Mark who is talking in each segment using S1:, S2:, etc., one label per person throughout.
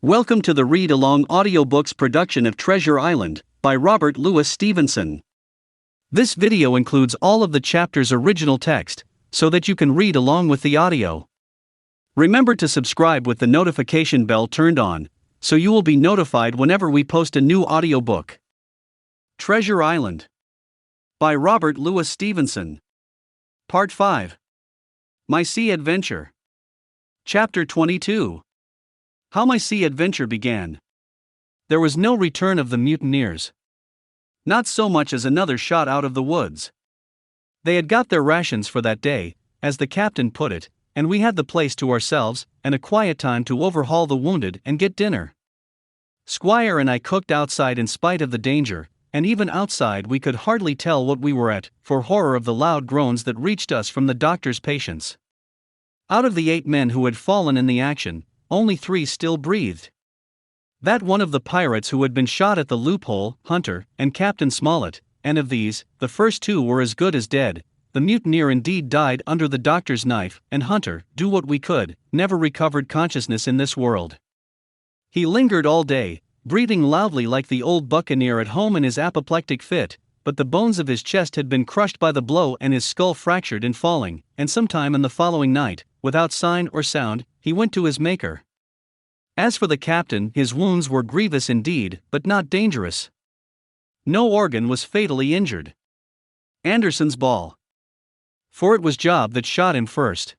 S1: Welcome to the Read Along Audiobooks production of Treasure Island, by Robert Louis Stevenson. This video includes all of the chapter's original text, so that you can read along with the audio. Remember to subscribe with the notification bell turned on, so you will be notified whenever we post a new audiobook. Treasure Island, by Robert Louis Stevenson. Part 5. My Sea Adventure. Chapter 22. How my sea adventure began. There was no return of the mutineers. Not so much as another shot out of the woods. They had got their rations for that day, as the captain put it, and we had the place to ourselves, and a quiet time to overhaul the wounded and get dinner. Squire and I cooked outside in spite of the danger, and even outside we could hardly tell what we were at, for horror of the loud groans that reached us from the doctor's patients. Out of the 8 men who had fallen in the action, only 3 still breathed. That one of the pirates who had been shot at the loophole, Hunter, and Captain Smollett, and of these, the first 2 were as good as dead. The mutineer indeed died under the doctor's knife, and Hunter, do what we could, never recovered consciousness in this world. He lingered all day, breathing loudly like the old buccaneer at home in his apoplectic fit, but the bones of his chest had been crushed by the blow and his skull fractured in falling, and sometime in the following night, without sign or sound, he went to his Maker. As for the captain, his wounds were grievous indeed, but not dangerous. No organ was fatally injured. Anderson's ball, for it was Job that shot him first,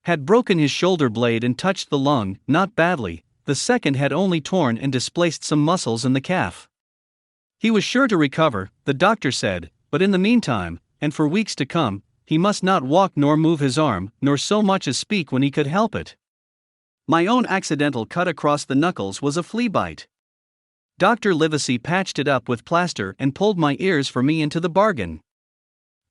S1: had broken his shoulder blade and touched the lung, not badly. The second had only torn and displaced some muscles in the calf. He was sure to recover, the doctor said, but in the meantime, and for weeks to come, he must not walk nor move his arm, nor so much as speak when he could help it. My own accidental cut across the knuckles was a flea bite. Dr. Livesey patched it up with plaster and pulled my ears for me into the bargain.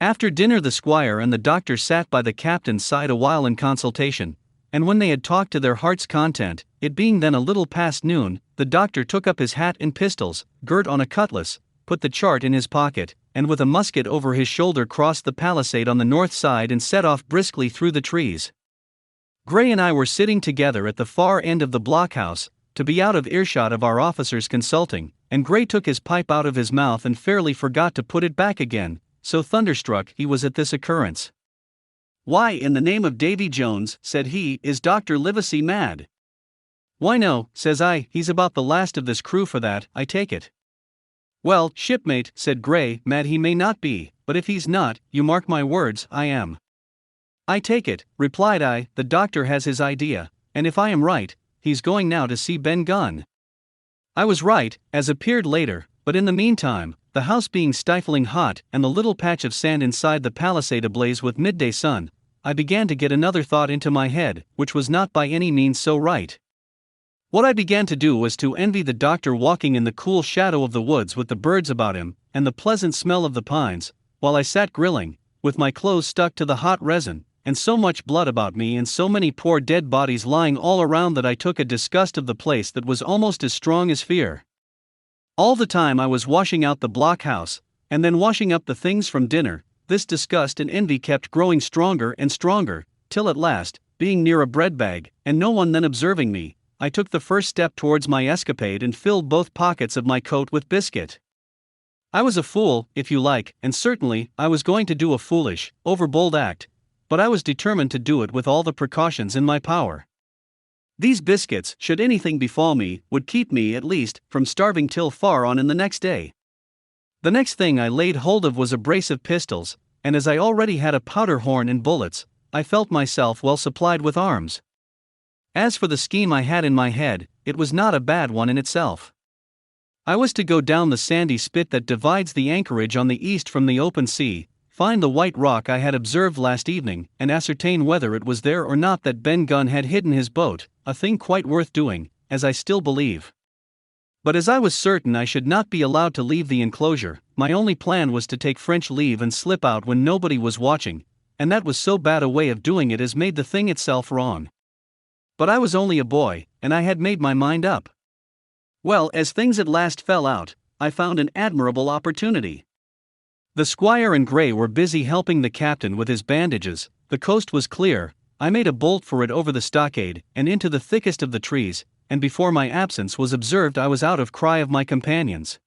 S1: After dinner the squire and the doctor sat by the captain's side a while in consultation, and when they had talked to their heart's content, it being then a little past noon, the doctor took up his hat and pistols, girt on a cutlass, put the chart in his pocket, and with a musket over his shoulder crossed the palisade on the north side and set off briskly through the trees. Gray and I were sitting together at the far end of the blockhouse, to be out of earshot of our officers consulting, and Gray took his pipe out of his mouth and fairly forgot to put it back again, so thunderstruck he was at this occurrence. "Why, in the name of Davy Jones," said he, "is Dr. Livesey mad?" "Why no," says I, "he's about the last of this crew for that, I take it." "Well, shipmate," said Gray, "mad he may not be, but if he's not, you mark my words, I am." "I take it," replied I, "the doctor has his idea, and if I am right, he's going now to see Ben Gunn." I was right, as appeared later, but in the meantime, the house being stifling hot and the little patch of sand inside the palisade ablaze with midday sun, I began to get another thought into my head, which was not by any means so right. What I began to do was to envy the doctor walking in the cool shadow of the woods with the birds about him, and the pleasant smell of the pines, while I sat grilling, with my clothes stuck to the hot resin, and so much blood about me and so many poor dead bodies lying all around that I took a disgust of the place that was almost as strong as fear. All the time I was washing out the blockhouse, and then washing up the things from dinner, this disgust and envy kept growing stronger and stronger, till at last, being near a bread bag, and no one then observing me, I took the first step towards my escapade and filled both pockets of my coat with biscuit. I was a fool, if you like, and certainly I was going to do a foolish, overbold act, but I was determined to do it with all the precautions in my power. These biscuits, should anything befall me, would keep me, at least, from starving till far on in the next day. The next thing I laid hold of was a brace of pistols, and as I already had a powder horn and bullets, I felt myself well supplied with arms. As for the scheme I had in my head, it was not a bad one in itself. I was to go down the sandy spit that divides the anchorage on the east from the open sea, find the white rock I had observed last evening, and ascertain whether it was there or not that Ben Gunn had hidden his boat, a thing quite worth doing, as I still believe. But as I was certain I should not be allowed to leave the enclosure, my only plan was to take French leave and slip out when nobody was watching, and that was so bad a way of doing it as made the thing itself wrong. But I was only a boy, and I had made my mind up. Well, as things at last fell out, I found an admirable opportunity. The squire and Gray were busy helping the captain with his bandages, the coast was clear, I made a bolt for it over the stockade, and into the thickest of the trees, and before my absence was observed I was out of cry of my companions.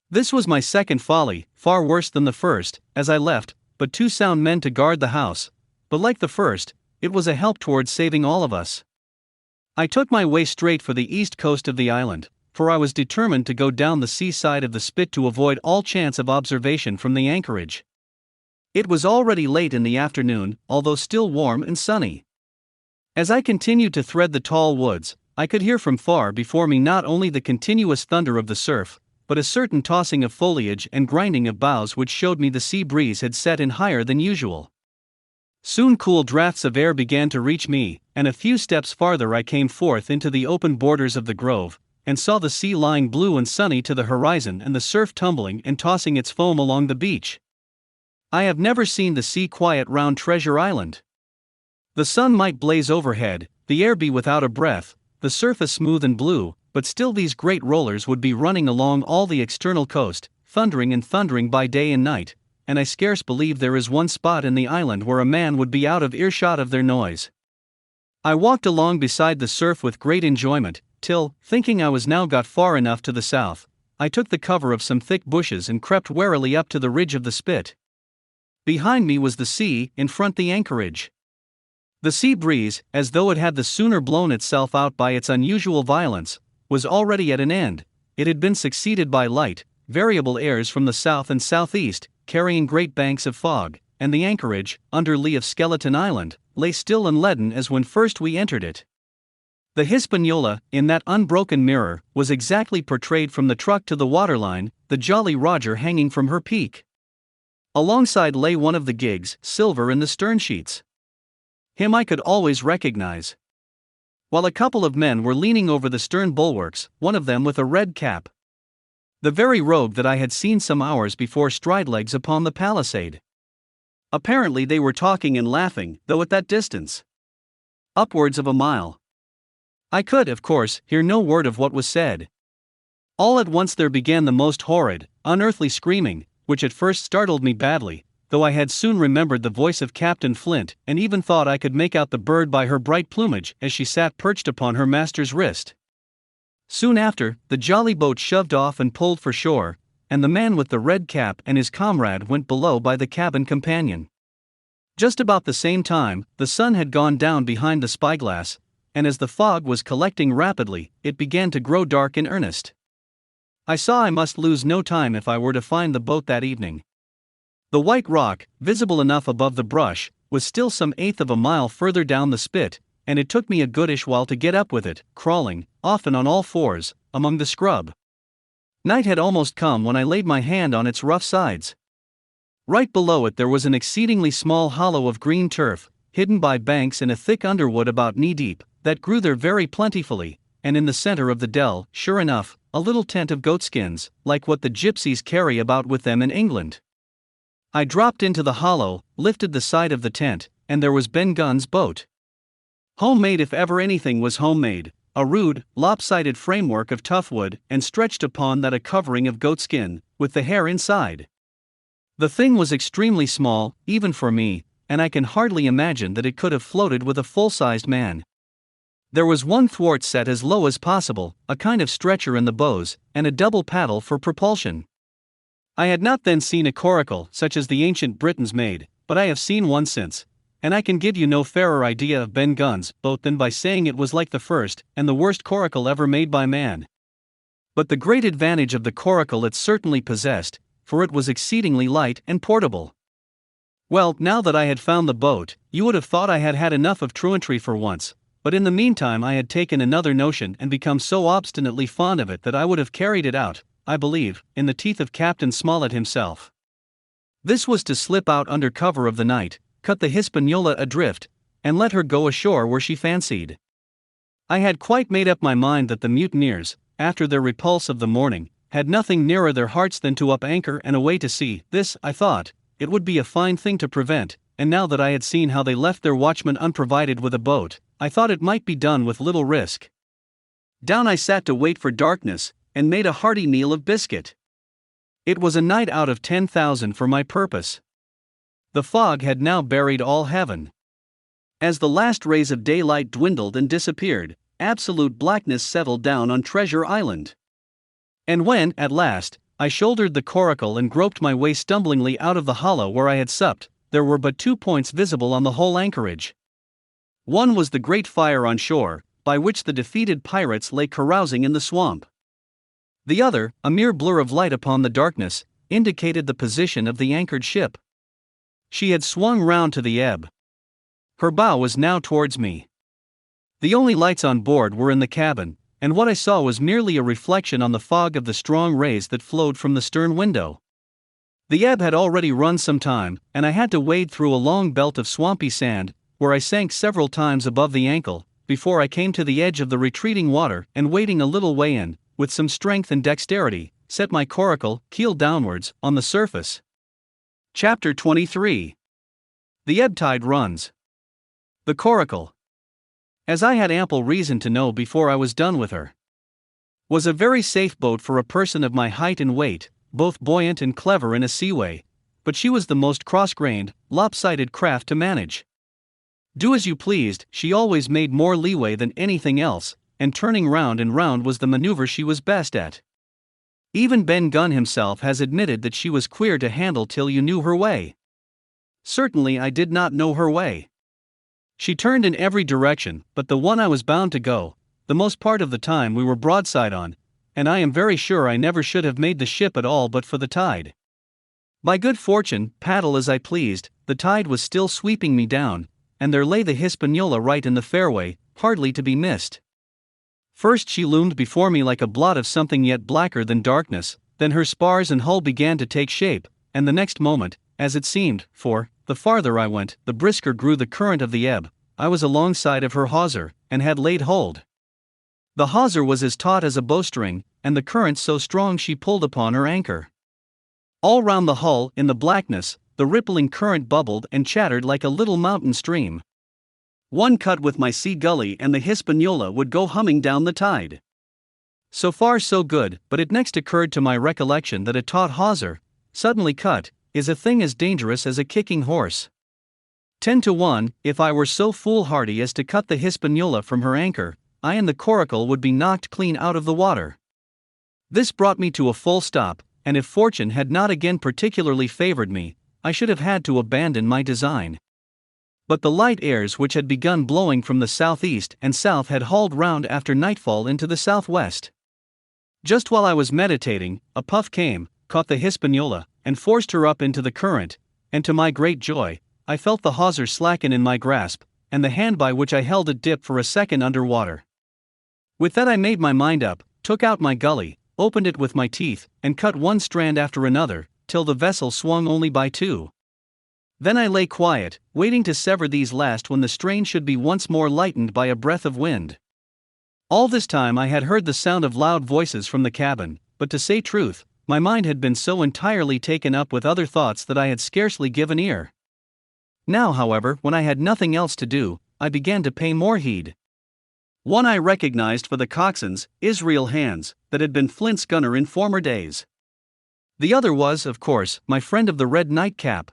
S1: This was my second folly, far worse than the first, as I left but 2 sound men to guard the house, but like the first, it was a help towards saving all of us. I took my way straight for the east coast of the island, for I was determined to go down the seaside of the spit to avoid all chance of observation from the anchorage. It was already late in the afternoon, although still warm and sunny. As I continued to thread the tall woods, I could hear from far before me not only the continuous thunder of the surf, but a certain tossing of foliage and grinding of boughs which showed me the sea breeze had set in higher than usual. Soon cool draughts of air began to reach me, and a few steps farther I came forth into the open borders of the grove, and saw the sea lying blue and sunny to the horizon and the surf tumbling and tossing its foam along the beach. I have never seen the sea quiet round Treasure Island. The sun might blaze overhead, the air be without a breath, the surface smooth and blue, but still these great rollers would be running along all the external coast, thundering and thundering by day and night, and I scarce believe there is one spot in the island where a man would be out of earshot of their noise. I walked along beside the surf with great enjoyment, till, thinking I was now got far enough to the south, I took the cover of some thick bushes and crept warily up to the ridge of the spit. Behind me was the sea, in front the anchorage. The sea breeze, as though it had the sooner blown itself out by its unusual violence, was already at an end. It had been succeeded by light, variable airs from the south and southeast, carrying great banks of fog, and the anchorage, under lee of Skeleton Island, lay still and leaden as when first we entered it. The Hispaniola, in that unbroken mirror, was exactly portrayed from the truck to the waterline, the Jolly Roger hanging from her peak. Alongside lay one of the gigs, silver in the stern sheets. Him I could always recognize. While a couple of men were leaning over the stern bulwarks, one of them with a red cap. The very rogue that I had seen some hours before stridelegs upon the palisade. Apparently they were talking and laughing, though at that distance. Upwards of a mile. I could, of course, hear no word of what was said. All at once there began the most horrid, unearthly screaming, which at first startled me badly, though I had soon remembered the voice of Captain Flint and even thought I could make out the bird by her bright plumage as she sat perched upon her master's wrist. Soon after, the jolly boat shoved off and pulled for shore, and the man with the red cap and his comrade went below by the cabin companion. Just about the same time, the sun had gone down behind the spyglass, and as the fog was collecting rapidly, it began to grow dark in earnest. I saw I must lose no time if I were to find the boat that evening. The white rock, visible enough above the brush, was still some eighth of a mile further down the spit, and it took me a goodish while to get up with it, crawling, often on all fours, among the scrub. Night had almost come when I laid my hand on its rough sides. Right below it there was an exceedingly small hollow of green turf, hidden by banks and a thick underwood about knee-deep, that grew there very plentifully, and in the center of the dell, sure enough, a little tent of goatskins, like what the gypsies carry about with them in England. I dropped into the hollow, lifted the side of the tent, and there was Ben Gunn's boat. Homemade if ever anything was homemade, a rude, lopsided framework of tough wood, and stretched upon that a covering of goatskin, with the hair inside. The thing was extremely small, even for me, and I can hardly imagine that it could have floated with a full-sized man. There was one thwart set as low as possible, a kind of stretcher in the bows, and a double paddle for propulsion. I had not then seen a coracle such as the ancient Britons made, but I have seen one since, and I can give you no fairer idea of Ben Gunn's boat than by saying it was like the first and the worst coracle ever made by man. But the great advantage of the coracle it certainly possessed, for it was exceedingly light and portable. Well, now that I had found the boat, you would have thought I had had enough of truantry for once, but in the meantime I had taken another notion and become so obstinately fond of it that I would have carried it out, I believe, in the teeth of Captain Smollett himself. This was to slip out under cover of the night, cut the Hispaniola adrift, and let her go ashore where she fancied. I had quite made up my mind that the mutineers, after their repulse of the morning, had nothing nearer their hearts than to up anchor and away to sea. This, I thought, it would be a fine thing to prevent, and now that I had seen how they left their watchman unprovided with a boat, I thought it might be done with little risk. Down I sat to wait for darkness, and made a hearty meal of biscuit. It was a night out of 10,000 for my purpose. The fog had now buried all heaven. As the last rays of daylight dwindled and disappeared, absolute blackness settled down on Treasure Island. And when, at last, I shouldered the coracle and groped my way stumblingly out of the hollow where I had supped, there were but 2 points visible on the whole anchorage. One was the great fire on shore, by which the defeated pirates lay carousing in the swamp. The other, a mere blur of light upon the darkness, indicated the position of the anchored ship. She had swung round to the ebb. Her bow was now towards me. The only lights on board were in the cabin, and what I saw was merely a reflection on the fog of the strong rays that flowed from the stern window. The ebb had already run some time, and I had to wade through a long belt of swampy sand, where I sank several times above the ankle, before I came to the edge of the retreating water and wading a little way in, with some strength and dexterity, set my coracle, keel downwards, on the surface. Chapter 23. The ebb tide runs. The coracle, as I had ample reason to know before I was done with her, was a very safe boat for a person of my height and weight, both buoyant and clever in a seaway, but she was the most cross-grained, lopsided craft to manage. Do as you pleased, she always made more leeway than anything else, and turning round and round was the maneuver she was best at. Even Ben Gunn himself has admitted that she was queer to handle till you knew her way. Certainly I did not know her way. She turned in every direction, but the one I was bound to go. The most part of the time we were broadside on, and I am very sure I never should have made the ship at all but for the tide. By good fortune, paddle as I pleased, the tide was still sweeping me down, and there lay the Hispaniola right in the fairway, hardly to be missed. First she loomed before me like a blot of something yet blacker than darkness, then her spars and hull began to take shape, and the next moment, as it seemed, for, the farther I went, the brisker grew the current of the ebb, I was alongside of her hawser, and had laid hold. The hawser was as taut as a bowstring, and the current so strong she pulled upon her anchor. All round the hull, in the blackness, the rippling current bubbled and chattered like a little mountain stream. One cut with my sea gully and the Hispaniola would go humming down the tide. So far so good, but it next occurred to my recollection that a taut hawser, suddenly cut, is a thing as dangerous as a kicking horse. 10 to 1, if I were so foolhardy as to cut the Hispaniola from her anchor, I and the coracle would be knocked clean out of the water. This brought me to a full stop, and if fortune had not again particularly favored me, I should have had to abandon my design. But the light airs which had begun blowing from the southeast and south had hauled round after nightfall into the southwest. Just while I was meditating, a puff came, caught the Hispaniola, and forced her up into the current, and to my great joy, I felt the hawser slacken in my grasp, and the hand by which I held it dip for a second under water. With that I made my mind up, took out my gully, opened it with my teeth, and cut one strand after another, till the vessel swung only by 2. Then I lay quiet, waiting to sever these last when the strain should be once more lightened by a breath of wind. All this time I had heard the sound of loud voices from the cabin, but to say truth, my mind had been so entirely taken up with other thoughts that I had scarcely given ear. Now, however, when I had nothing else to do, I began to pay more heed. One I recognized for the coxswain's, Israel Hands, that had been Flint's gunner in former days. The other was, of course, my friend of the red nightcap.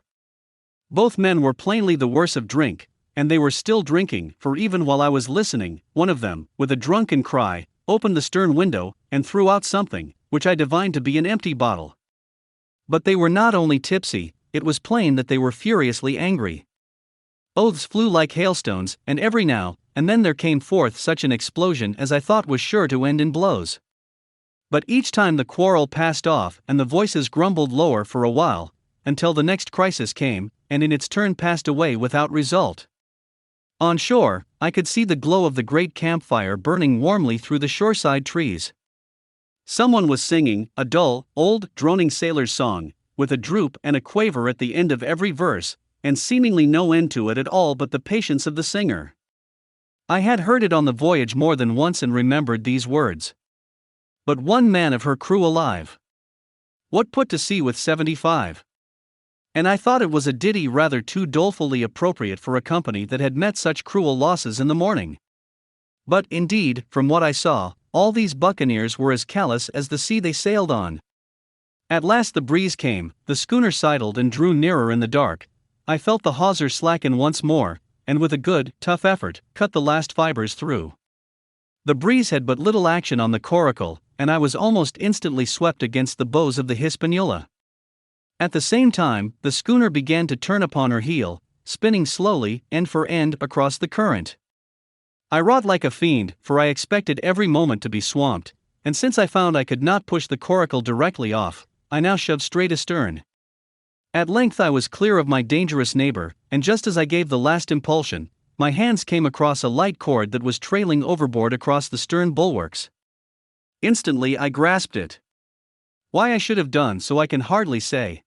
S1: Both men were plainly the worse of drink, and they were still drinking, for even while I was listening, one of them, with a drunken cry, opened the stern window, and threw out something, which I divined to be an empty bottle. But they were not only tipsy, it was plain that they were furiously angry. Oaths flew like hailstones, and every now and then there came forth such an explosion as I thought was sure to end in blows. But each time the quarrel passed off and the voices grumbled lower for a while, until the next crisis came, and in its turn passed away without result. On shore, I could see the glow of the great campfire burning warmly through the shoreside trees. Someone was singing a dull, old, droning sailor's song, with a droop and a quaver at the end of every verse, and seemingly no end to it at all but the patience of the singer. I had heard it on the voyage more than once and remembered these words. But one man of her crew alive. What put to sea with 75? And I thought it was a ditty rather too dolefully appropriate for a company that had met such cruel losses in the morning. But, indeed, from what I saw, all these buccaneers were as callous as the sea they sailed on. At last the breeze came, the schooner sidled and drew nearer in the dark. I felt the hawser slacken once more, and with a good, tough effort, cut the last fibers through. The breeze had but little action on the coracle, and I was almost instantly swept against the bows of the Hispaniola. At the same time, the schooner began to turn upon her heel, spinning slowly, end for end, across the current. I wrought like a fiend, for I expected every moment to be swamped, and since I found I could not push the coracle directly off, I now shoved straight astern. At length I was clear of my dangerous neighbor, and just as I gave the last impulsion, my hands came across a light cord that was trailing overboard across the stern bulwarks. Instantly I grasped it. Why I should have done so I can hardly say.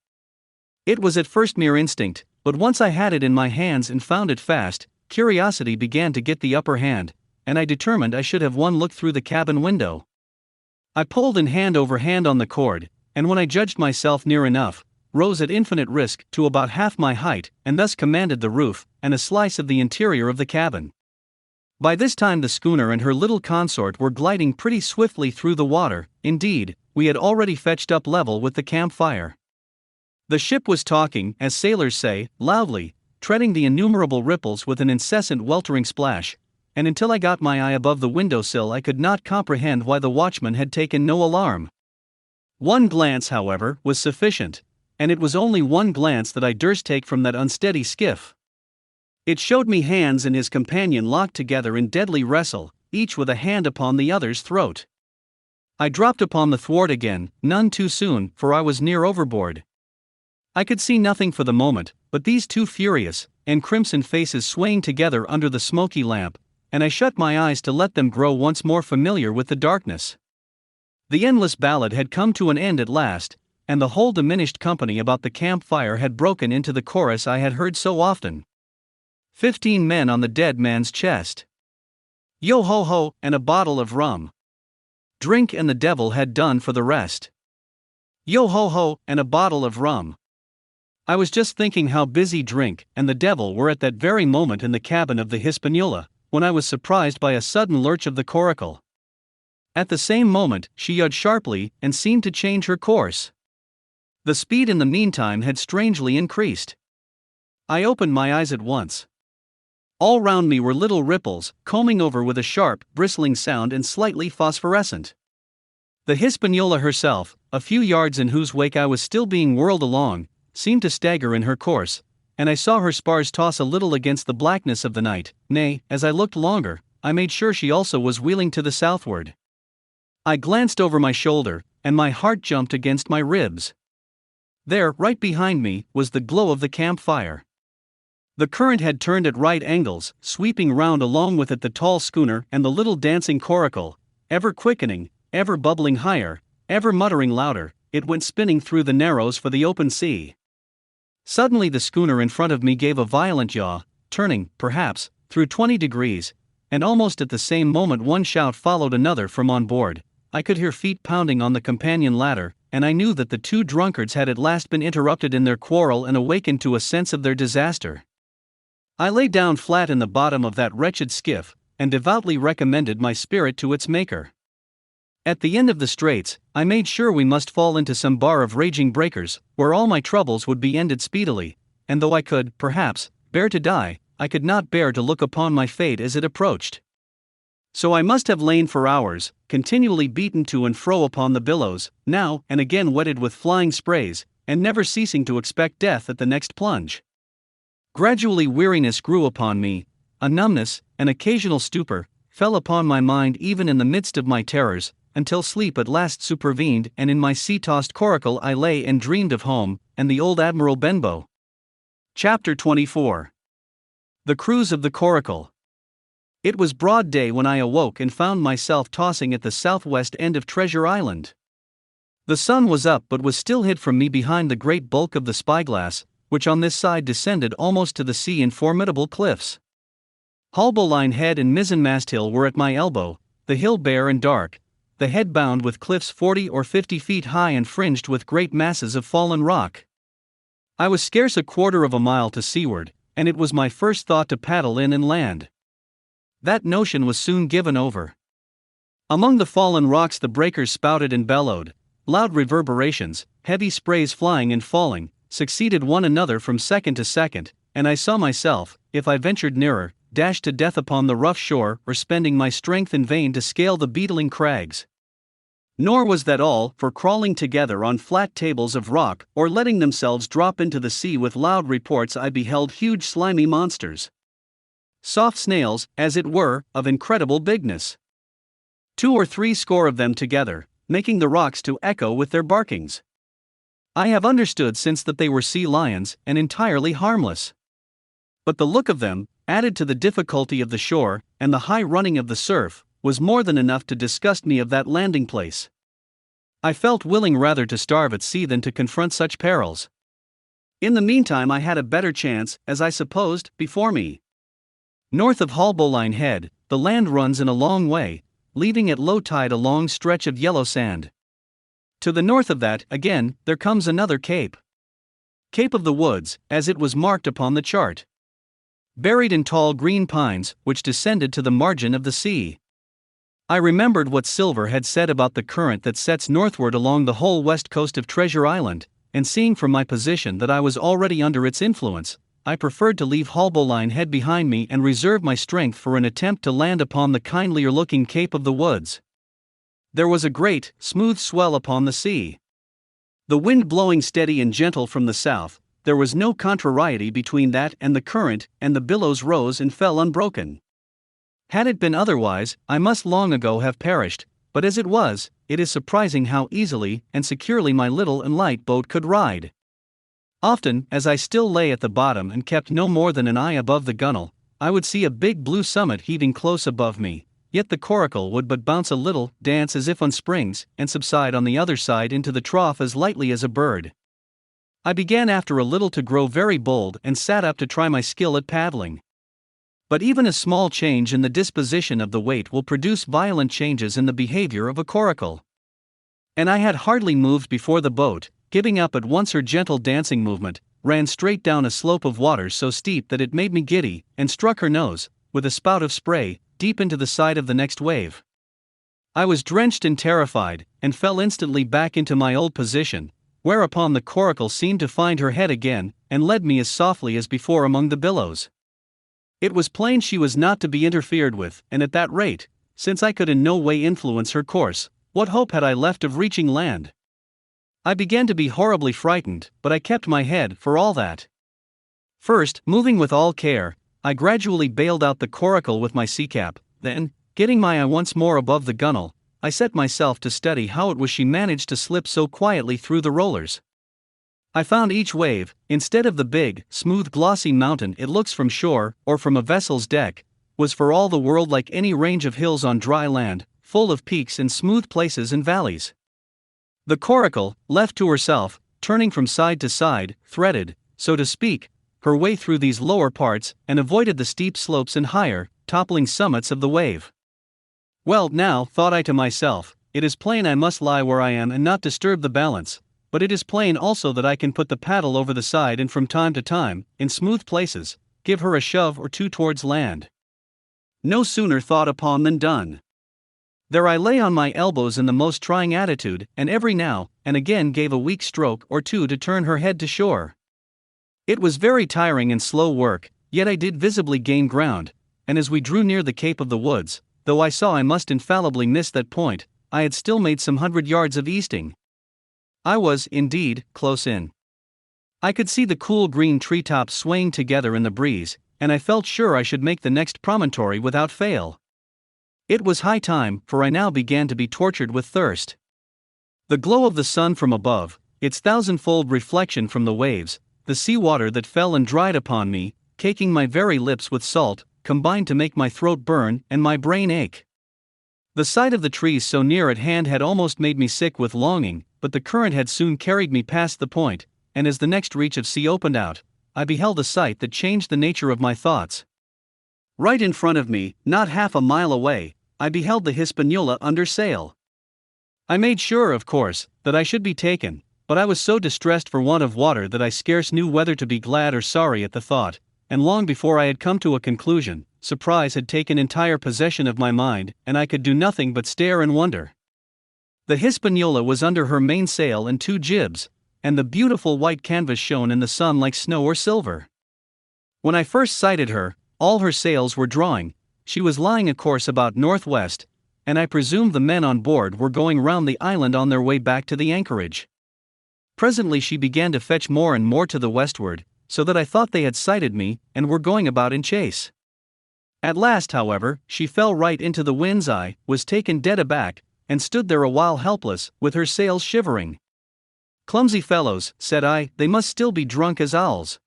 S1: It was at first mere instinct, but once I had it in my hands and found it fast, curiosity began to get the upper hand, and I determined I should have one look through the cabin window. I pulled in hand over hand on the cord, and when I judged myself near enough, rose at infinite risk to about half my height, and thus commanded the roof and a slice of the interior of the cabin. By this time the schooner and her little consort were gliding pretty swiftly through the water. Indeed, we had already fetched up level with the campfire. The ship was talking, as sailors say, loudly, treading the innumerable ripples with an incessant weltering splash, and until I got my eye above the windowsill I could not comprehend why the watchman had taken no alarm. One glance, however, was sufficient, and it was only one glance that I durst take from that unsteady skiff. It showed me Hans and his companion locked together in deadly wrestle, each with a hand upon the other's throat. I dropped upon the thwart again, none too soon, for I was near overboard. I could see nothing for the moment, but these two furious and crimson faces swaying together under the smoky lamp, and I shut my eyes to let them grow once more familiar with the darkness. The endless ballad had come to an end at last, and the whole diminished company about the campfire had broken into the chorus I had heard so often. 15 men on the dead man's chest. Yo ho ho, and a bottle of rum. Drink and the devil had done for the rest. Yo ho ho, and a bottle of rum. I was just thinking how busy drink and the devil were at that very moment in the cabin of the Hispaniola, when I was surprised by a sudden lurch of the coracle. At the same moment, she yawed sharply and seemed to change her course. The speed in the meantime had strangely increased. I opened my eyes at once. All round me were little ripples, combing over with a sharp, bristling sound and slightly phosphorescent. The Hispaniola herself, a few yards in whose wake I was still being whirled along, seemed to stagger in her course, and I saw her spars toss a little against the blackness of the night. Nay, as I looked longer, I made sure she also was wheeling to the southward. I glanced over my shoulder, and my heart jumped against my ribs. There, right behind me, was the glow of the campfire. The current had turned at right angles, sweeping round along with it the tall schooner and the little dancing coracle, ever quickening, ever bubbling higher, ever muttering louder. It went spinning through the narrows for the open sea. Suddenly the schooner in front of me gave a violent yaw, turning, perhaps, through 20 degrees, and almost at the same moment one shout followed another from on board. I could hear feet pounding on the companion ladder, and I knew that the two drunkards had at last been interrupted in their quarrel and awakened to a sense of their disaster. I lay down flat in the bottom of that wretched skiff, and devoutly recommended my spirit to its maker. At the end of the straits, I made sure we must fall into some bar of raging breakers, where all my troubles would be ended speedily, and though I could, perhaps, bear to die, I could not bear to look upon my fate as it approached. So I must have lain for hours, continually beaten to and fro upon the billows, now and again wetted with flying sprays, and never ceasing to expect death at the next plunge. Gradually weariness grew upon me, a numbness, an occasional stupor, fell upon my mind even in the midst of my terrors, until sleep at last supervened, and in my sea-tossed coracle I lay and dreamed of home, and the old Admiral Benbow. Chapter 24. The Cruise of the Coracle. It was broad day when I awoke and found myself tossing at the southwest end of Treasure Island. The sun was up but was still hid from me behind the great bulk of the spyglass, which on this side descended almost to the sea in formidable cliffs. Haulbowline head and mizzenmast hill were at my elbow, the hill bare and dark, the head bound with cliffs 40 or 50 feet high and fringed with great masses of fallen rock. I was scarce a quarter of a mile to seaward, and it was my first thought to paddle in and land. That notion was soon given over. Among the fallen rocks the breakers spouted and bellowed, loud reverberations, heavy sprays flying and falling, succeeded one another from second to second, and I saw myself, if I ventured nearer, dashed to death upon the rough shore, or spending my strength in vain to scale the beetling crags. Nor was that all, for crawling together on flat tables of rock, or letting themselves drop into the sea with loud reports, I beheld huge slimy monsters. Soft snails, as it were, of incredible bigness. 2 or 3 score of them together, making the rocks to echo with their barkings. I have understood since that they were sea lions, and entirely harmless. But the look of them, added to the difficulty of the shore, and the high running of the surf, was more than enough to disgust me of that landing place. I felt willing rather to starve at sea than to confront such perils. In the meantime I had a better chance, as I supposed, before me. North of Haulbowline Head, the land runs in a long way, leaving at low tide a long stretch of yellow sand. To the north of that, again, there comes another cape. Cape of the Woods, as it was marked upon the chart. Buried in tall green pines, which descended to the margin of the sea. I remembered what Silver had said about the current that sets northward along the whole west coast of Treasure Island, and seeing from my position that I was already under its influence, I preferred to leave Haulbowline Head behind me and reserve my strength for an attempt to land upon the kindlier-looking Cape of the Woods. There was a great, smooth swell upon the sea. The wind blowing steady and gentle from the south, there was no contrariety between that and the current, and the billows rose and fell unbroken. Had it been otherwise, I must long ago have perished, but as it was, it is surprising how easily and securely my little and light boat could ride. Often, as I still lay at the bottom and kept no more than an eye above the gunwale, I would see a big blue summit heaving close above me, yet the coracle would but bounce a little, dance as if on springs, and subside on the other side into the trough as lightly as a bird. I began after a little to grow very bold and sat up to try my skill at paddling. But even a small change in the disposition of the weight will produce violent changes in the behavior of a coracle. And I had hardly moved before the boat, giving up at once her gentle dancing movement, ran straight down a slope of water so steep that it made me giddy, and struck her nose, with a spout of spray, deep into the side of the next wave. I was drenched and terrified, and fell instantly back into my old position, whereupon the coracle seemed to find her head again, and led me as softly as before among the billows. It was plain she was not to be interfered with, and at that rate, since I could in no way influence her course, what hope had I left of reaching land? I began to be horribly frightened, but I kept my head for all that. First, moving with all care, I gradually bailed out the coracle with my sea cap. Then, getting my eye once more above the gunwale, I set myself to study how it was she managed to slip so quietly through the rollers. I found each wave, instead of the big, smooth glossy mountain it looks from shore, or from a vessel's deck, was for all the world like any range of hills on dry land, full of peaks and smooth places and valleys. The coracle, left to herself, turning from side to side, threaded, so to speak, her way through these lower parts, and avoided the steep slopes and higher, toppling summits of the wave. Well, now, thought I to myself, it is plain I must lie where I am and not disturb the balance, but it is plain also that I can put the paddle over the side and from time to time, in smooth places, give her a shove or two towards land. No sooner thought upon than done. There I lay on my elbows in the most trying attitude, and every now and again gave a weak stroke or two to turn her head to shore. It was very tiring and slow work, yet I did visibly gain ground, and as we drew near the Cape of the Woods, though I saw I must infallibly miss that point, I had still made some 100 yards of easting. I was, indeed, close in. I could see the cool green treetops swaying together in the breeze, and I felt sure I should make the next promontory without fail. It was high time, for I now began to be tortured with thirst. The glow of the sun from above, its thousandfold reflection from the waves, the sea water that fell and dried upon me, caking my very lips with salt, combined to make my throat burn and my brain ache. The sight of the trees so near at hand had almost made me sick with longing, but the current had soon carried me past the point, and as the next reach of sea opened out, I beheld a sight that changed the nature of my thoughts. Right in front of me, not half a mile away, I beheld the Hispaniola under sail. I made sure, of course, that I should be taken, but I was so distressed for want of water that I scarce knew whether to be glad or sorry at the thought, and long before I had come to a conclusion, surprise had taken entire possession of my mind, and I could do nothing but stare and wonder. The Hispaniola was under her mainsail and 2 jibs, and the beautiful white canvas shone in the sun like snow or silver. When I first sighted her, all her sails were drawing, she was lying a course about northwest, and I presumed the men on board were going round the island on their way back to the anchorage. Presently she began to fetch more and more to the westward, so that I thought they had sighted me, and were going about in chase. At last, however, she fell right into the wind's eye, was taken dead aback, and stood there a while helpless, with her sails shivering. "Clumsy fellows," said I, "they must still be drunk as owls."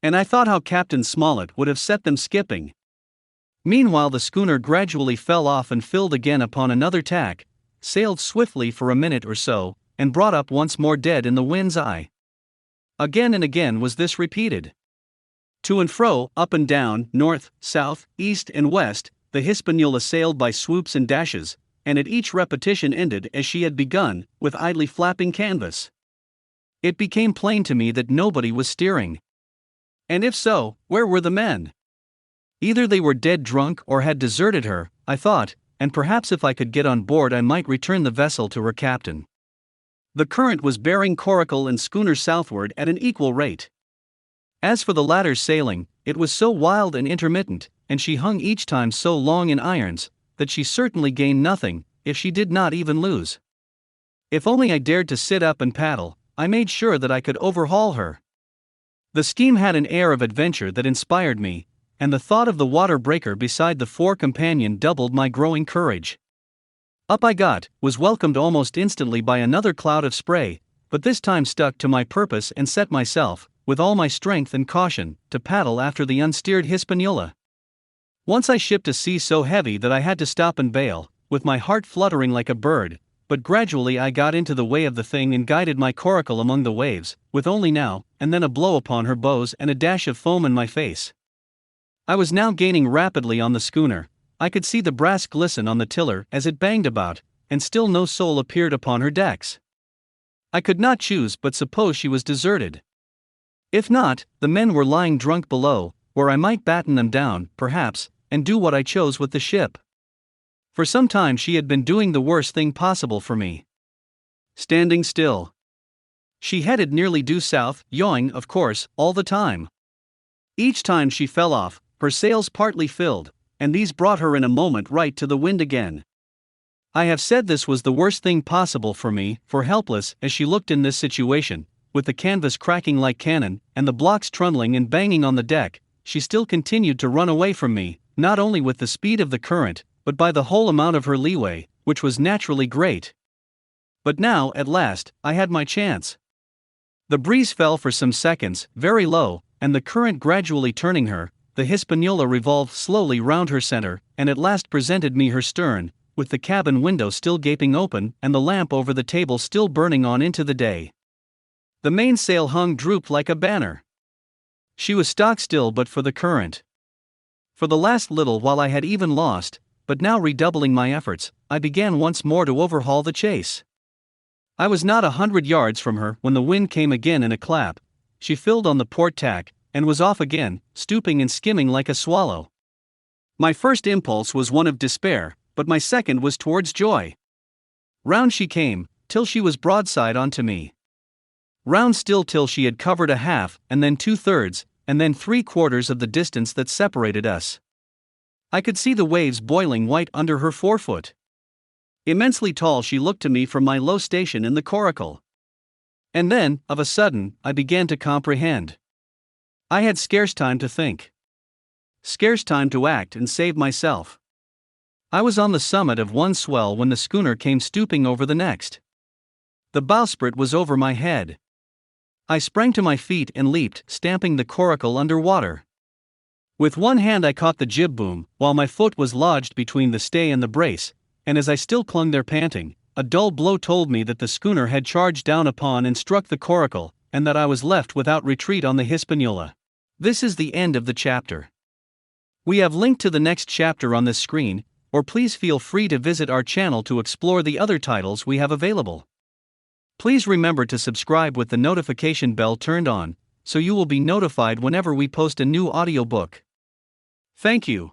S1: And I thought how Captain Smollett would have set them skipping. Meanwhile the schooner gradually fell off and filled again upon another tack, sailed swiftly for a minute or so, and brought up once more dead in the wind's eye. Again and again was this repeated. To and fro, up and down, north, south, east and west, the Hispaniola sailed by swoops and dashes, and at each repetition ended as she had begun, with idly flapping canvas. It became plain to me that nobody was steering. And if so, where were the men? Either they were dead drunk or had deserted her, I thought, and perhaps if I could get on board I might return the vessel to her captain. The current was bearing coracle and schooner southward at an equal rate. As for the latter's sailing, it was so wild and intermittent, and she hung each time so long in irons, that she certainly gained nothing, if she did not even lose. If only I dared to sit up and paddle, I made sure that I could overhaul her. The scheme had an air of adventure that inspired me, and the thought of the water breaker beside the fore companion doubled my growing courage. Up I got, was welcomed almost instantly by another cloud of spray, but this time stuck to my purpose and set myself, with all my strength and caution, to paddle after the unsteered Hispaniola. Once I shipped a sea so heavy that I had to stop and bail, with my heart fluttering like a bird, but gradually I got into the way of the thing and guided my coracle among the waves, with only now and then a blow upon her bows and a dash of foam in my face. I was now gaining rapidly on the schooner. I could see the brass glisten on the tiller as it banged about, and still no soul appeared upon her decks. I could not choose but suppose she was deserted. If not, the men were lying drunk below, where I might batten them down, perhaps, and do what I chose with the ship. For some time she had been doing the worst thing possible for me. Standing still. She headed nearly due south, yawing, of course, all the time. Each time she fell off, her sails partly filled, and these brought her in a moment right to the wind again. I have said this was the worst thing possible for me, for helpless as she looked in this situation, with the canvas cracking like cannon, and the blocks trundling and banging on the deck, she still continued to run away from me, not only with the speed of the current, but by the whole amount of her leeway, which was naturally great. But now, at last, I had my chance. The breeze fell for some seconds, very low, and the current gradually turning her, the Hispaniola revolved slowly round her center, and at last presented me her stern, with the cabin window still gaping open and the lamp over the table still burning on into the day. The mainsail hung drooped like a banner. She was stock still but for the current. For the last little while I had even lost, but now redoubling my efforts, I began once more to overhaul the chase. I was not 100 yards from her when the wind came again in a clap. She filled on the port tack, and was off again, stooping and skimming like a swallow. My first impulse was one of despair, but my second was towards joy. Round she came, till she was broadside onto me. Round still till she had covered a half, and then 2/3, and then 3/4 of the distance that separated us. I could see the waves boiling white under her forefoot. Immensely tall she looked to me from my low station in the coracle. And then, of a sudden, I began to comprehend. I had scarce time to think. Scarce time to act and save myself. I was on the summit of one swell when the schooner came stooping over the next. The bowsprit was over my head. I sprang to my feet and leaped, stamping the coracle under water. With one hand I caught the jib boom, while my foot was lodged between the stay and the brace, and as I still clung there panting, a dull blow told me that the schooner had charged down upon and struck the coracle, and that I was left without retreat on the Hispaniola. This is the end of the chapter. We have linked to the next chapter on this screen, or please feel free to visit our channel to explore the other titles we have available. Please remember to subscribe with the notification bell turned on, so you will be notified whenever we post a new audiobook. Thank you.